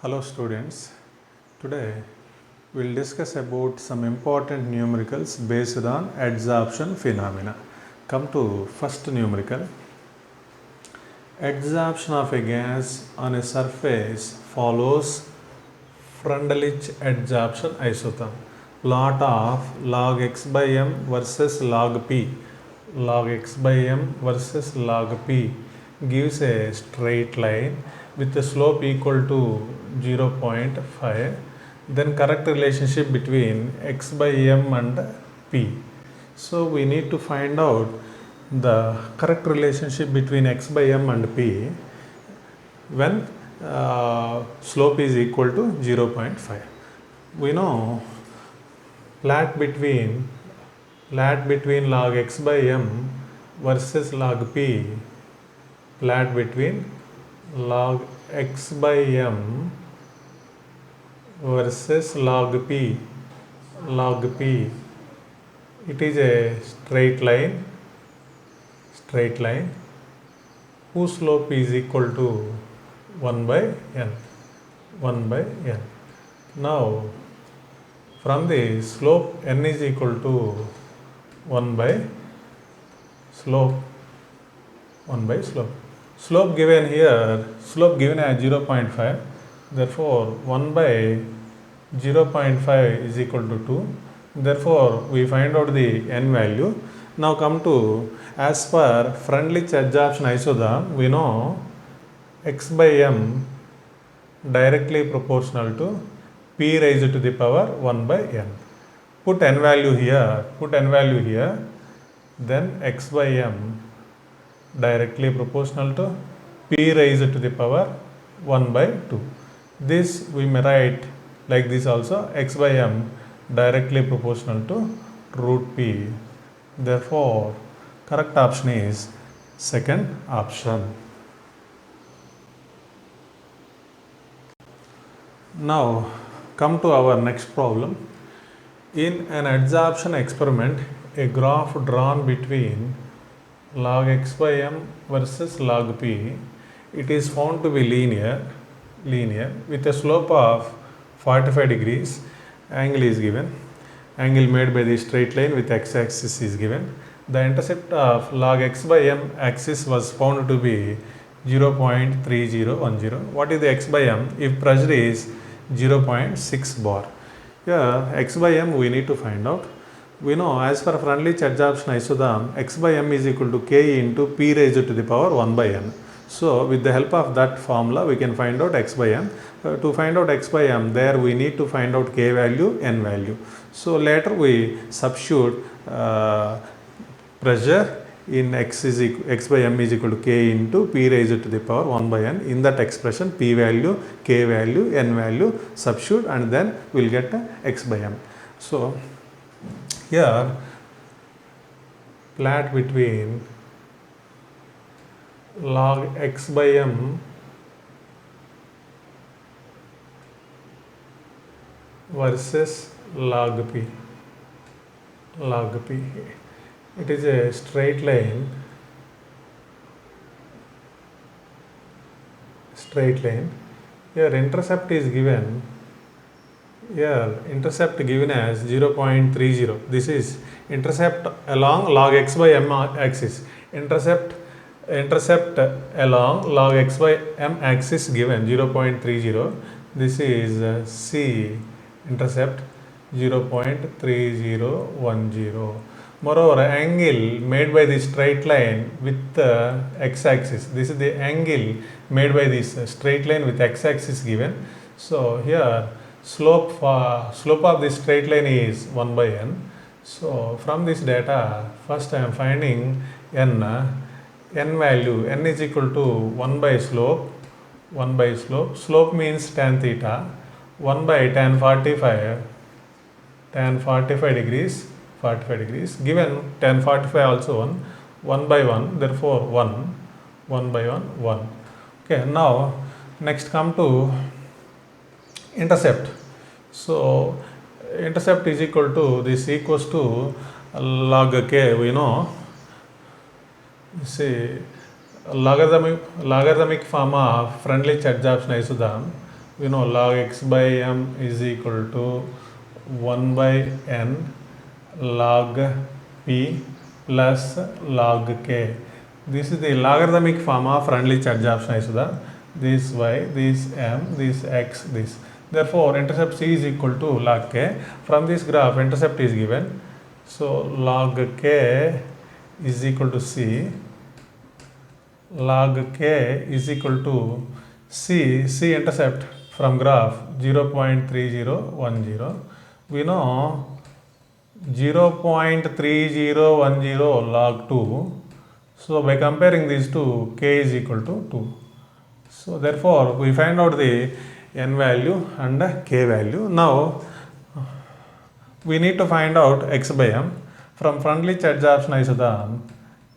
Hello students, today we'll discuss about some important numericals based on adsorption phenomena. Come to first numerical. Adsorption of a gas on a surface follows Freundlich adsorption isotherm. Plot of log x by m versus log p. Log x by m versus log p gives a straight line with a slope equal to 0.5. Then correct relationship between x by m and p. So we need to find out the correct relationship between x by m and p when slope is equal to 0.5. We know plot between log x by m versus log p, plot between log x by m versus log p. It is a straight line whose slope is equal to 1 by n. Now from the slope n is equal to 1 by slope. Slope given here, slope given as 0.5. Therefore 1 by 0.5 is equal to 2. Therefore we find out the n value. Now come to, as per Freundlich adsorption isotherm, we know x by m directly proportional to p raised to the power 1 by n. Put n value here, then x by m directly proportional to p raised to the power 1 by 2. This we may write like this also, x by m directly proportional to root p. Therefore correct option is second option. Now come to our next problem. In an adsorption experiment, a graph drawn between log x by m versus log p, it is found to be linear with a slope of 45 degrees. Angle is given. Angle made by the straight line with x-axis is given. The intercept of log x by m axis was found to be 0.3010. What is the x by m? If pressure is 0.6 bar. Here x by m we need to find out. We know as per Freundlich adsorption isotherm, x by m is equal to k into p raised to the power 1 by n. So with the help of that formula we can find out x by m. To find out x by m, there we need to find out k value, n value. So later we substitute pressure in x by m is equal to k into p raised to the power 1 by n. In that expression, p value, k value, n value substitute, and then we will get x by m. So here plot between log x by m versus log p. It is a straight line. Here intercept is given. Here intercept given as 0.30. This is intercept along log x by m axis. Intercept along log x by m axis given 0.30. This is C intercept 0.3010. Moreover, angle made by this straight line with the x-axis. This is the angle made by this straight line with x-axis given. So here slope of this straight line is 1 by n. So from this data, first I am finding n value. N is equal to 1 by slope. Slope means tan theta. 1 by tan 45 degrees. Given tan 45 also 1 by 1, therefore 1 by 1. Okay, now next come to intercept. So intercept is equal to, this equals to log k. We know, see, logarithmic form of Freundlich adsorption isotherm. we know log x by m is equal to 1 by n log p plus log k. This is the logarithmic form of Freundlich adsorption isotherm. This y, this m, this x, this. Therefore, intercept c is equal to log k. From this graph, intercept is given. So, log k is equal to c. Log k is equal to c intercept from graph 0.3010. We know 0.3010 log 2. So by comparing these two, k is equal to 2. So therefore we find out the n value and k value. Now we need to find out x by m. From Freundlich adsorption isotherm,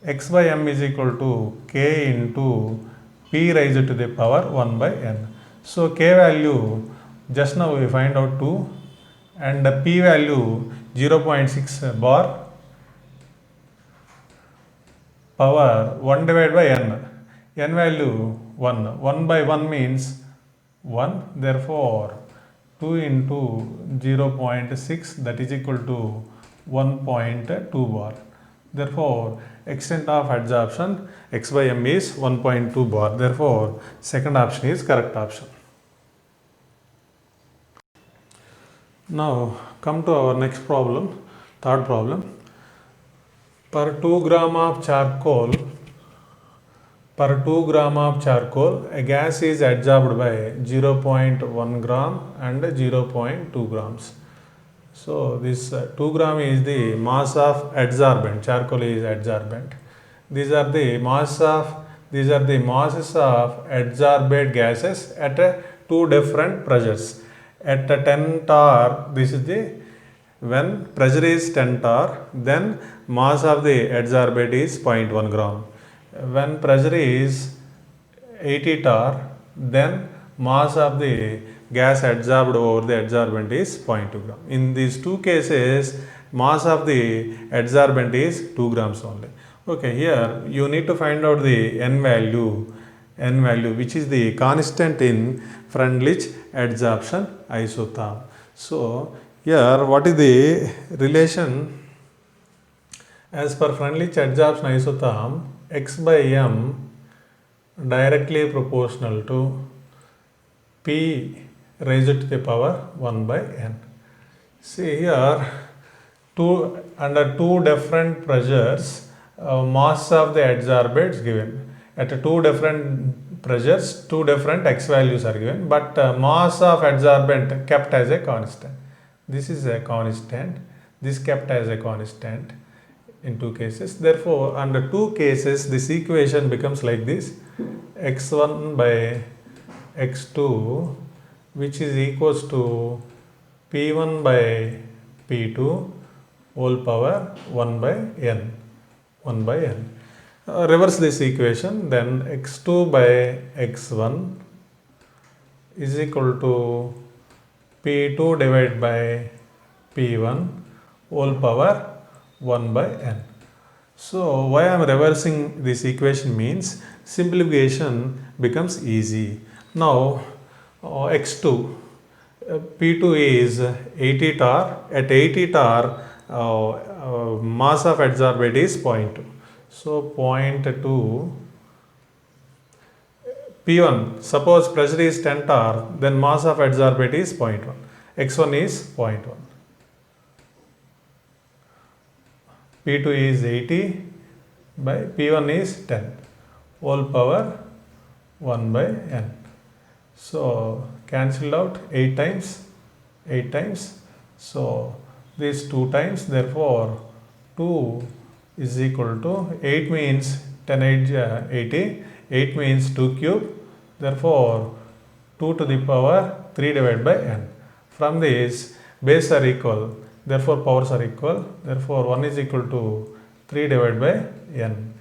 x by m is equal to k into p raised to the power 1 by n. So k value just now we find out 2 and the p value 0.6 bar power 1 divided by n. N value 1. 1 by 1 means 1. Therefore 2 into 0.6, that is equal to 1.2 bar. Therefore extent of adsorption x by m is 1.2 bar. Therefore second option is correct option. Now come to our next problem, third problem. Per 2 gram of charcoal, a gas is adsorbed by 0.1 gram and 0.2 grams. So this 2 gram is the mass of adsorbent. Charcoal is adsorbent. These are the masses of adsorbed gases at two different pressures. At 10 torr, this is the when pressure is 10 torr, then mass of the adsorbate is 0.1 gram. When pressure is 80 torr, then mass of the gas adsorbed over the adsorbent is 0.2 gram. In these two cases, mass of the adsorbent is 2 grams only. Okay, here you need to find out the n value which is the constant in Freundlich adsorption isotherm. So here what is the relation? As per Freundlich adsorption isotherm, x by m directly proportional to p raised to the power 1 by n. See here, under two different pressures, mass of the adsorbates given. At two different pressures, two different x values are given, but mass of adsorbent kept as a constant. This is a constant, this kept as a constant in two cases. Therefore, under two cases, this equation becomes like this: x1 by x2, which is equals to p1 by p2 whole power 1 by n. Reverse this equation, then x2 by x1 is equal to p2 divided by p1 whole power 1 by n. So why I am reversing this equation means simplification becomes easy. Now x2, p2 is 80 torr. At 80 torr, mass of adsorbate is 0.2. So 0.2 P1, suppose pressure is 10 torr, then mass of adsorbate is 0.1. X1 is 0.1. P2 is 80 by P1 is 10 whole power 1 by n. So cancel out 8 times. So this 2 times, therefore 2 is equal to 8 means 10 8 80, 8 means 2 cube, therefore 2 to the power 3 divided by n. From this, bases are equal, therefore powers are equal, therefore 1 is equal to 3 divided by n.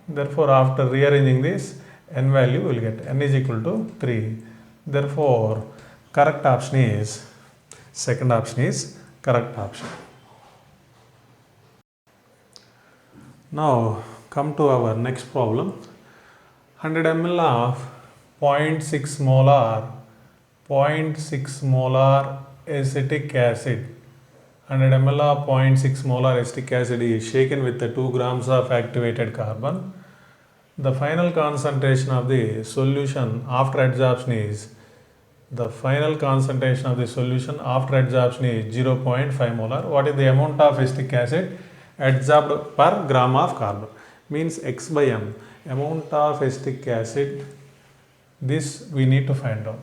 Therefore after rearranging this, n value will get n is equal to 3. Therefore correct option is, second option is correct option. Now come to our next problem. 100 ml of 0.6 molar 0.6 molar acetic acid, 100 ml of 0.6 molar acetic acid is shaken with the 2 grams of activated carbon. The final concentration of the solution after adsorption is 0.5 molar. What is the amount of acetic acid adsorbed per gram of carbon? Means X by M, amount of acetic acid, this we need to find out.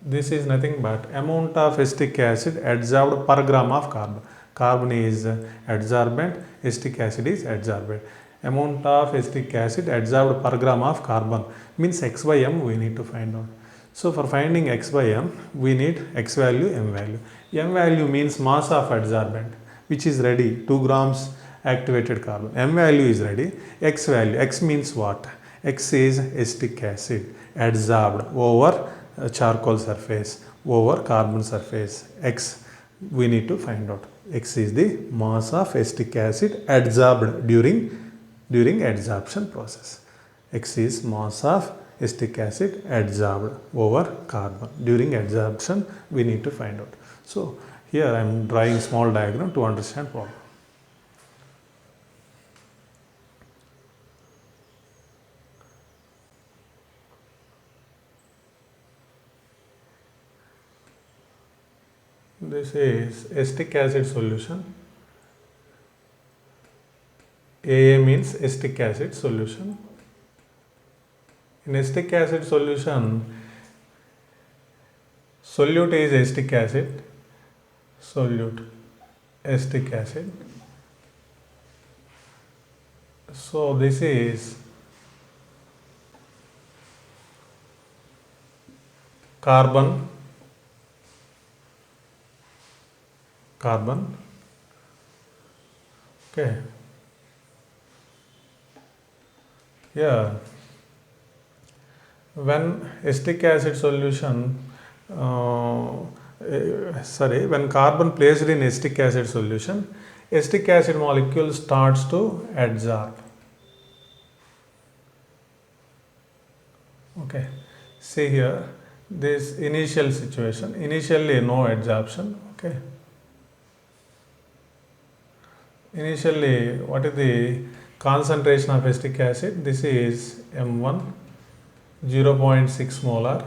This is nothing but amount of acetic acid adsorbed per gram of carbon. Carbon is adsorbent, acetic acid is adsorbent. Amount of acetic acid adsorbed per gram of carbon means X by M we need to find out. So for finding X by M, we need X value, M value. M value means mass of adsorbent, which is ready, 2 grams activated carbon. M value is ready. X value, X means what? X is acetic acid adsorbed over charcoal surface, over carbon surface. X we need to find out. X is the mass of acetic acid adsorbed during adsorption process. X is mass of acetic acid adsorbed over carbon during adsorption we need to find out. So here I am drawing small diagram to understand problem. This is acetic acid solution. AA means acetic acid solution. In acetic acid solution, solute is acetic acid, solute acetic acid. So this is carbon, okay. Here when acetic acid solution, when carbon placed in acetic acid solution, acetic acid molecule starts to adsorb. Okay, see here, this initial situation, initially no adsorption, okay. Initially, what is the concentration of acetic acid? This is M1, 0.6 molar,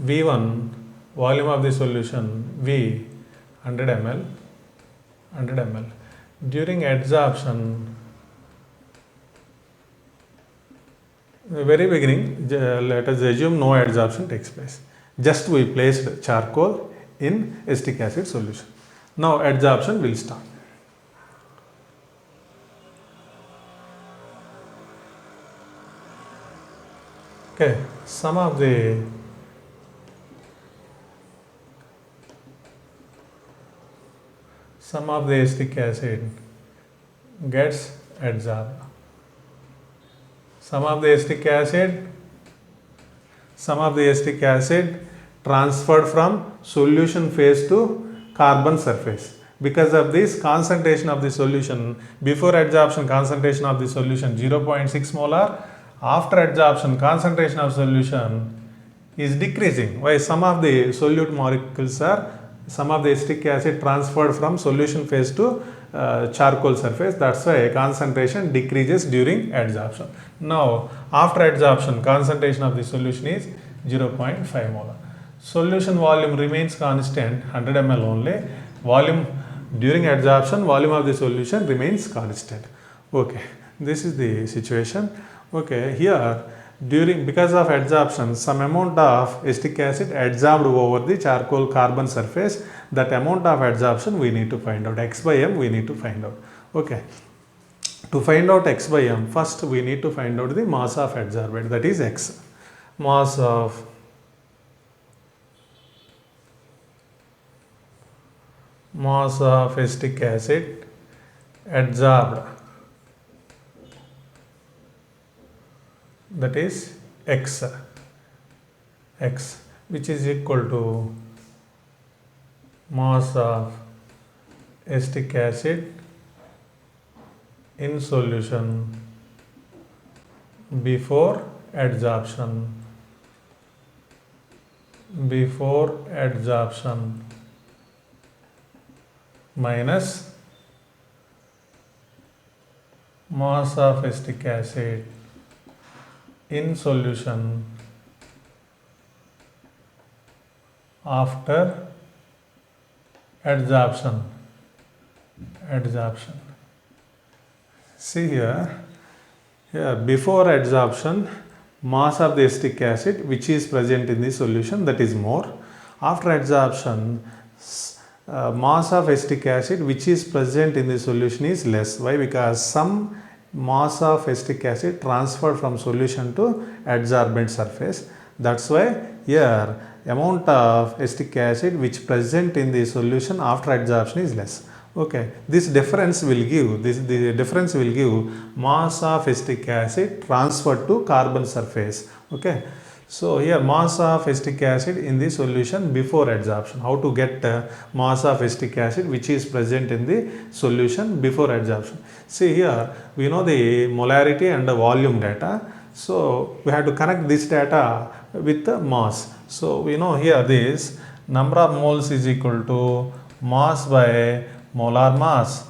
V1, volume of the solution, V, 100 ml. During adsorption, in the very beginning, let us assume no adsorption takes place. Just we placed charcoal in acetic acid solution. Now adsorption will start. Okay, some of the acetic acid gets adsorbed. Some of the acetic acid transferred from solution phase to carbon surface. Because of this, concentration of the solution, before adsorption concentration of the solution 0.6 molar, after adsorption concentration of solution is decreasing. Why? Some of the solute molecules are, some of the acetic acid transferred from solution phase to charcoal surface. That's why concentration decreases during adsorption. Now after adsorption concentration of the solution is 0.5 molar. Solution volume remains constant, 100 ml only. Volume during adsorption, volume of the solution remains constant. Okay, this is the situation. Okay, here because of adsorption, some amount of acetic acid adsorbed over the charcoal carbon surface. That amount of adsorption we need to find out. X by M we need to find out. Okay, to find out X by M, first we need to find out the mass of adsorbent, that is X. Mass of acetic acid adsorbed, that is X, which is equal to mass of acetic acid in solution before adsorption before adsorption minus mass of acetic acid in solution after adsorption. See here before adsorption, mass of the acetic acid which is present in the solution, that is more. After adsorption, mass of acetic acid which is present in the solution is less. Why? Because some mass of acetic acid transferred from solution to adsorbent surface. That's why here amount of acetic acid which present in the solution after adsorption is less. Okay, this difference will give mass of acetic acid transferred to carbon surface. Okay, so here mass of acetic acid in the solution before adsorption. How to get mass of acetic acid which is present in the solution before adsorption? See here, we know the molarity and the volume data. So we have to connect this data with the mass. So we know here this number of moles is equal to mass by molar mass.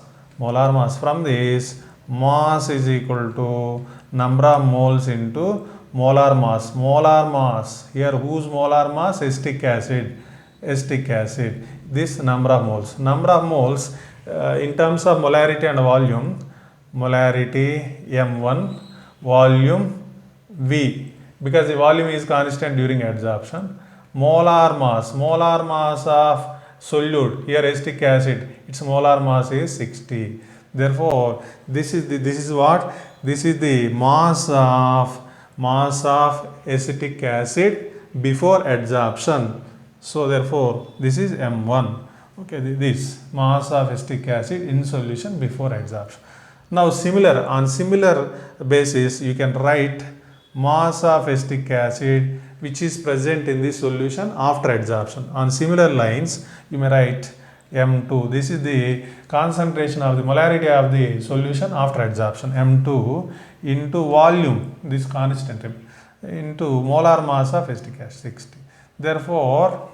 From this, mass is equal to number of moles into molar mass. Here whose molar mass? Acetic acid. This number of moles in terms of molarity and volume. Molarity M1, volume V, because the volume is constant during adsorption. Molar mass of solute, here acetic acid, its molar mass is 60. Therefore this is the mass of acetic acid before adsorption. So therefore this is M1. Okay, this mass of acetic acid in solution before adsorption. Now on similar basis you can write mass of acetic acid which is present in the solution after adsorption. On similar lines you may write M2. This is the concentration of the molarity of the solution after adsorption. M2 into volume, this constant, into molar mass of acetic acid 60. Therefore,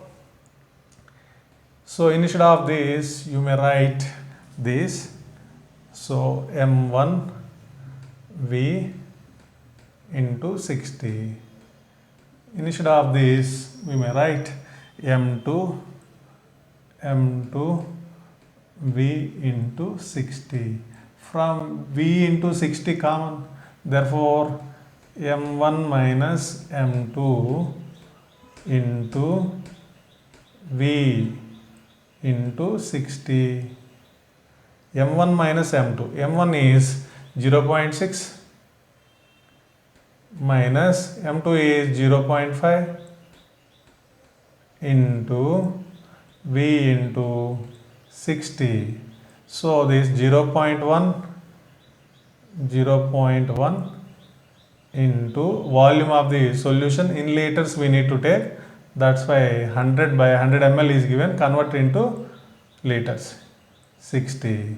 so instead of this you may write this. So M1 V into 60. Instead of this we may write M2 V into 60. From V into 60 common, therefore M1 minus M2 into V into 60. M1 minus M2. M1 is 0.6 minus M2 is 0.5 into V into 60. So this 0.1 into volume of the solution in liters we need to take. That's why 100 by 100 ml is given, convert into liters, 60.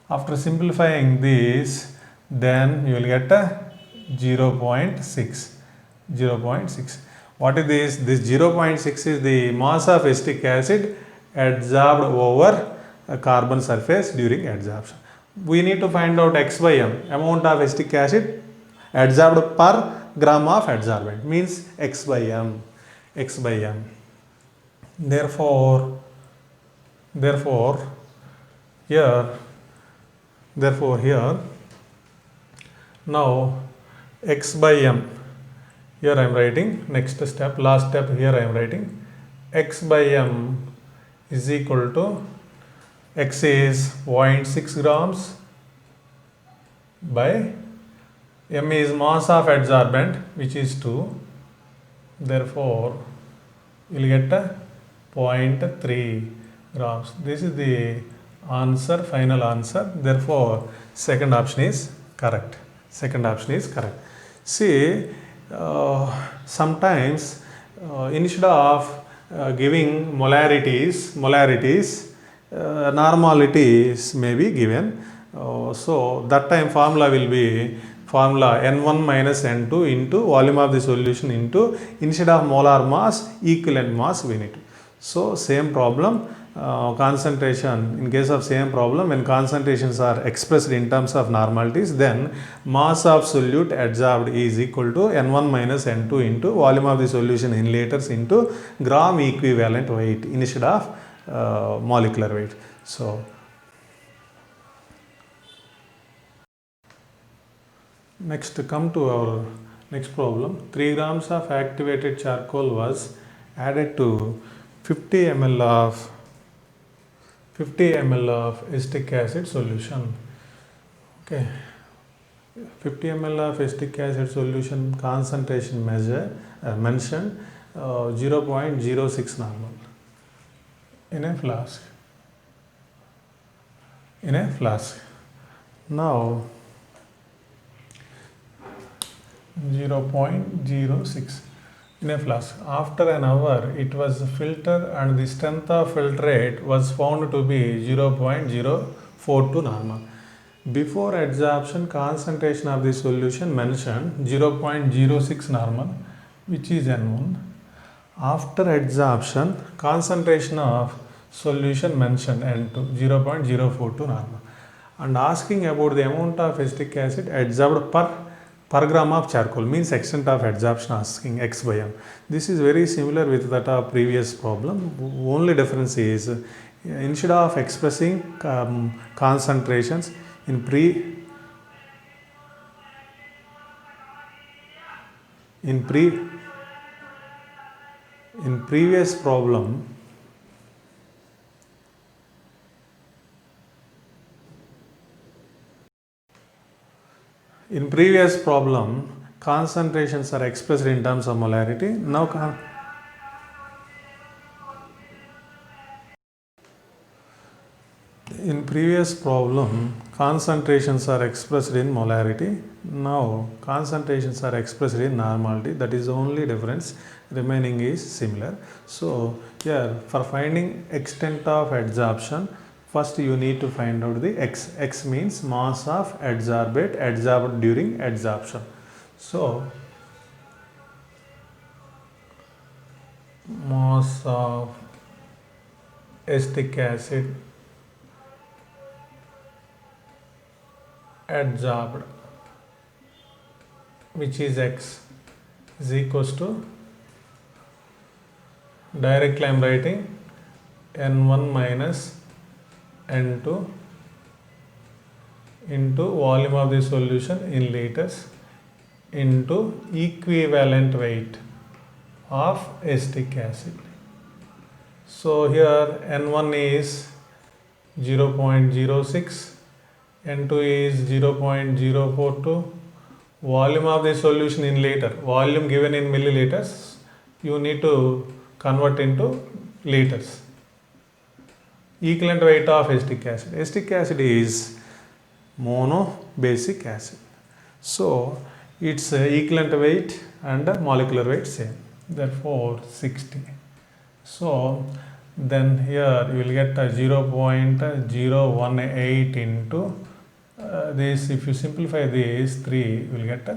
After simplifying this, then you will get a 0.6. What is this? This 0.6 is the mass of acetic acid adsorbed over a carbon surface during adsorption. We need to find out X by M, amount of acetic acid adsorbed per gram of adsorbent, means X by M. Therefore here now X by M, here I am writing, next step, last step, here I am writing X by M is equal to, X is 0.6 grams by M is mass of adsorbent which is 2. Therefore you will get a 0.3 grams. This is the answer, final answer. Therefore second option is correct. See, sometimes instead of giving molarities, normalities may be given. So that time formula formula N1 minus N2 into volume of the solution into, instead of molar mass, equivalent mass we need. So same problem, concentration, in case of same problem, when concentrations are expressed in terms of normalities, then mass of solute adsorbed is equal to N1 minus N2 into volume of the solution in liters into gram equivalent weight instead of molecular weight. So next, come to our next problem. 3 grams of activated charcoal was added to 50 ml of acetic acid solution. Okay, 50 ml of acetic acid solution, concentration mentioned 0.06 normal in a flask. Now 0.06 in a flask. After an hour, it was filtered and the strength of filtrate was found to be 0.042 normal. Before adsorption, concentration of the solution mentioned 0.06 normal, which is N1. After adsorption, concentration of solution mentioned N2, 0.042 normal. And asking about the amount of acetic acid adsorbed per gram of charcoal, means extent of adsorption, asking X by M. This is very similar with that of previous problem. Only difference is, instead of expressing concentrations in previous problem, concentrations are expressed in terms of molarity. Now in previous problem, concentrations are expressed in molarity. Now concentrations are expressed in normality. That is the only difference. Remaining is similar. So here, for finding extent of adsorption, first you need to find out the X. X means mass of adsorbate adsorbed during adsorption. So mass of acetic acid adsorbed, which is X, is equals to, directly I am writing N1 minus N2 into volume of the solution in liters into equivalent weight of acetic acid. So here N1 is 0.06, N2 is 0.042, volume of the solution in liter, volume given in milliliters, you need to convert into liters. Equivalent weight of acetic acid. Acetic acid is monobasic acid. So its equivalent weight and molecular weight same. Therefore 60. So then here you will get 0.018 into this. If you simplify this 3, you will get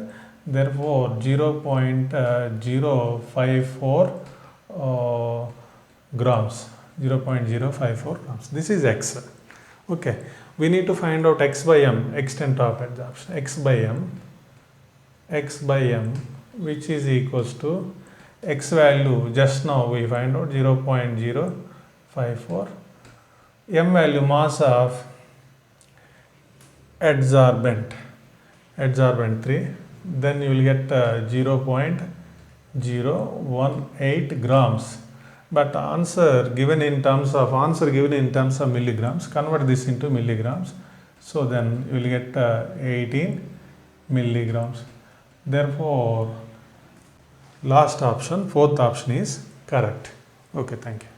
therefore 0.054 grams. 0.054 grams. This is X. Okay. We need to find out X by M, extent of adsorption. X by M, which is equals to X value, just now we find out 0.054. M value, mass of adsorbent 3, then you will get 0.018 grams. But answer given in terms of milligrams, convert this into milligrams. So then you will get 18 milligrams. Therefore last option, fourth option is correct. Okay, thank you.